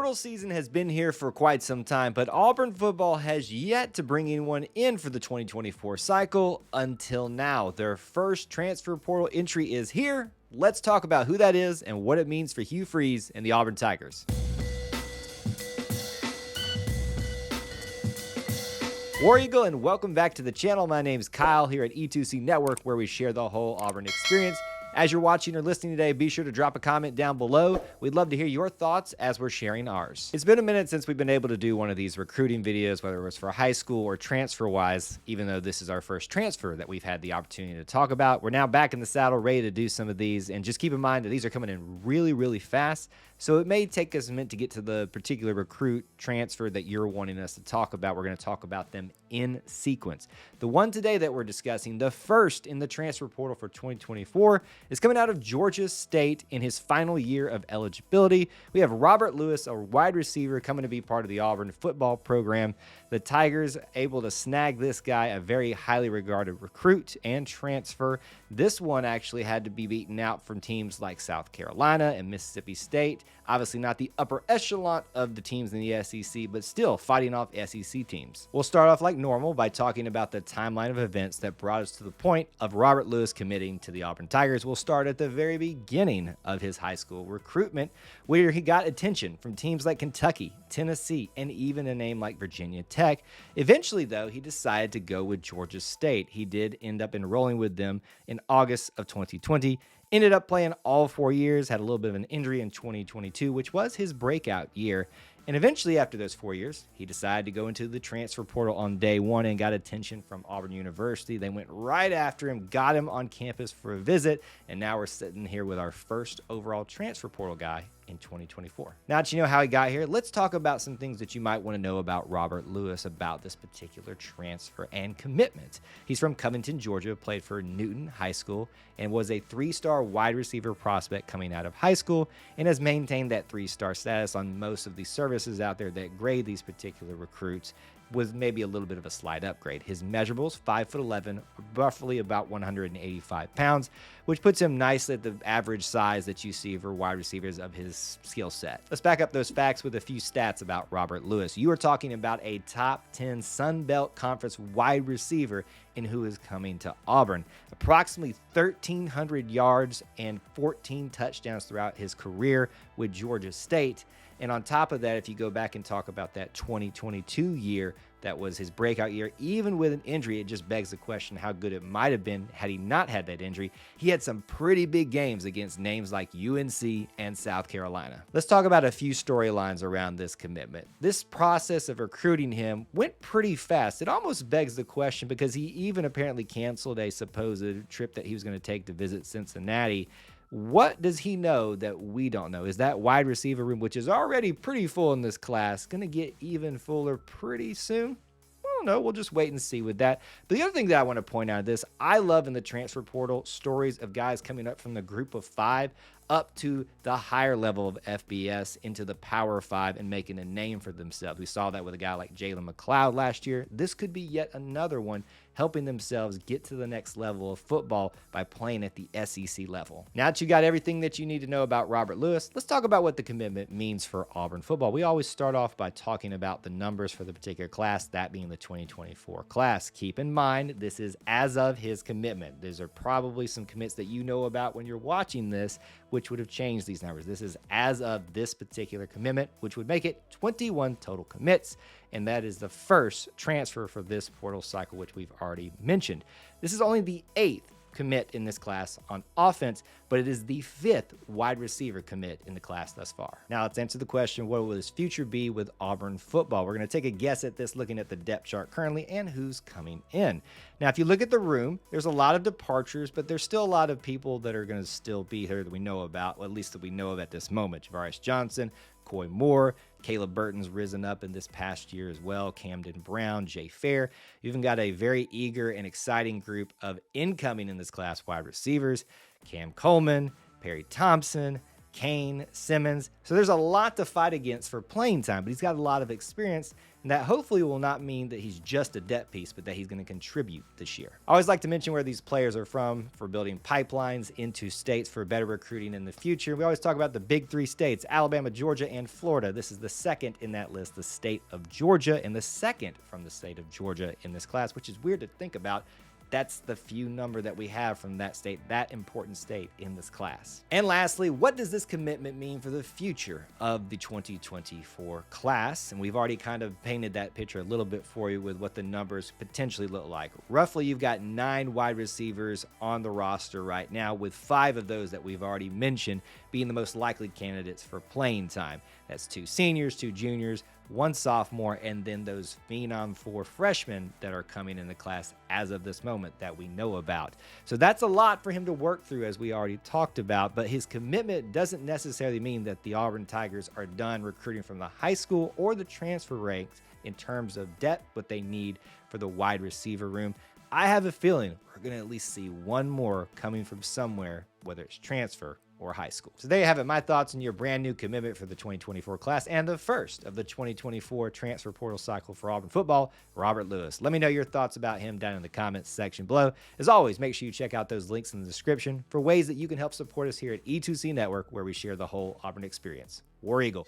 Portal season has been here for quite some time, but Auburn football has yet to bring anyone in for the 2024 cycle until now. Their first transfer portal entry is here. Let's talk about who that is and what it means for Hugh Freeze and the Auburn Tigers. War Eagle, and welcome back to the channel. My name is Kyle here at E2C Network, where we share the whole Auburn experience. As you're watching or listening today, be sure to drop a comment down below. We'd love to hear your thoughts as we're sharing ours. It's been a minute since we've been able to do one of these recruiting videos, whether it was for high school or transfer-wise, even though this is our first transfer that we've had the opportunity to talk about. We're now back in the saddle, ready to do some of these, and just keep in mind that these are coming in really, really fast, so it may take us a minute to get to the particular recruit transfer that you're wanting us to talk about. We're going to talk about them in sequence. The one today that we're discussing, the first in the transfer portal for 2024, is coming out of Georgia State in his final year of eligibility. We have Robert Lewis, a wide receiver, coming to be part of the Auburn football program. The Tigers able to snag this guy, a very highly regarded recruit and transfer. This one actually had to be beaten out from teams like South Carolina and Mississippi State. Obviously not the upper echelon of the teams in the SEC, but still fighting off SEC teams. We'll start off like normal by talking about the timeline of events that brought us to the point of Robert Lewis committing to the Auburn Tigers. We'll start at the very beginning of his high school recruitment, where he got attention from teams like Kentucky, Tennessee, and even a name like Virginia Tech. Eventually, though, he decided to go with Georgia State. He did end up enrolling with them in August of 2020. Ended up playing all 4 years, had a little bit of an injury in 2022, which was his breakout year. And eventually, after those 4 years, he decided to go into the transfer portal on day one and got attention from Auburn University. They went right after him, got him on campus for a visit, and now we're sitting here with our first overall transfer portal guy in 2024. Now that you know how he got here, let's talk about some things that you might want to know about Robert Lewis, about this particular transfer and commitment. He's from Covington, Georgia, played for Newton High School, and was a 3-star wide receiver prospect coming out of high school, and has maintained that 3-star status on most of the services out there that grade these particular recruits, was maybe a little bit of a slight upgrade. His measurables, 5'11", roughly about 185 pounds, which puts him nicely at the average size that you see for wide receivers of his skill set. Let's back up those facts with a few stats about Robert Lewis. You are talking about a top 10 Sun Belt Conference wide receiver in who is coming to Auburn. Approximately 1,300 yards and 14 touchdowns throughout his career with Georgia State. And on top of that, if you go back and talk about that 2022 year, that was his breakout year, even with an injury, it just begs the question how good it might have been had he not had that injury. He had some pretty big games against names like UNC and South Carolina. Let's talk about a few storylines around this commitment. This process of recruiting him went pretty fast. It almost begs the question, because he even apparently canceled a supposed trip that he was going to take to visit Cincinnati. What does he know that we don't know? Is that wide receiver room, which is already pretty full in this class, going to get even fuller pretty soon? I don't know. We'll just wait and see with that. But the other thing that I want to point out is this. I love in the transfer portal stories of guys coming up from the group of 5 up to the higher level of FBS into the Power 5 and making a name for themselves. We saw that with a guy like Jalen McLeod last year. This could be yet another one helping themselves get to the next level of football by playing at the SEC level. Now that you got everything that you need to know about Robert Lewis, let's talk about what the commitment means for Auburn football. We always start off by talking about the numbers for the particular class, that being the 2024 class. Keep in mind, this is as of his commitment. These are probably some commits that you know about when you're watching this, which would have changed these numbers. This is as of this particular commitment, which would make it 21 total commits. And that is the first transfer for this portal cycle, which we've already mentioned. This is only the 8th commit in this class on offense, but it is the 5th wide receiver commit in the class thus far. Now let's answer the question, what will his future be with Auburn football? We're going to take a guess at this looking at the depth chart currently and who's coming in. Now, if you look at the room, there's a lot of departures, but there's still a lot of people that are going to still be here that we know about, well, at least that we know of at this moment. Javarius Johnson, Coy Moore, Caleb Burton's risen up in this past year as well, Camden Brown, Jay Fair. You even got a very eager and exciting group of incoming in this class wide receivers, Cam Coleman, Perry Thompson, Kane, Simmons. So there's a lot to fight against for playing time, but he's got a lot of experience, and that hopefully will not mean that he's just a depth piece, but that he's going to contribute this year. I always like to mention where these players are from for building pipelines into states for better recruiting in the future. We always talk about the big three states, Alabama, Georgia, and Florida. This is the second in that list, the state of Georgia, and the second from the state of Georgia in this class, which is weird to think about. That's the few number that we have from that state, that important state in this class. And lastly, what does this commitment mean for the future of the 2024 class? And we've already kind of painted that picture a little bit for you with what the numbers potentially look like. Roughly, you've got 9 wide receivers on the roster right now, with 5 of those that we've already mentioned being the most likely candidates for playing time. That's 2 seniors, 2 juniors, 1 sophomore, and then those phenom 4 freshmen that are coming in the class as of this moment that we know about. So that's a lot for him to work through, as we already talked about, but his commitment doesn't necessarily mean that the Auburn Tigers are done recruiting from the high school or the transfer ranks in terms of depth, what they need for the wide receiver room. I have a feeling we're going to at least see 1 more coming from somewhere, whether it's transfer or high school. So there you have it, my thoughts on your brand new commitment for the 2024 class and the first of the 2024 transfer portal cycle for Auburn football, Robert Lewis. Let me know your thoughts about him down in the comments section below. As always, make sure you check out those links in the description for ways that you can help support us here at E2C Network, where we share the whole Auburn experience. War Eagle.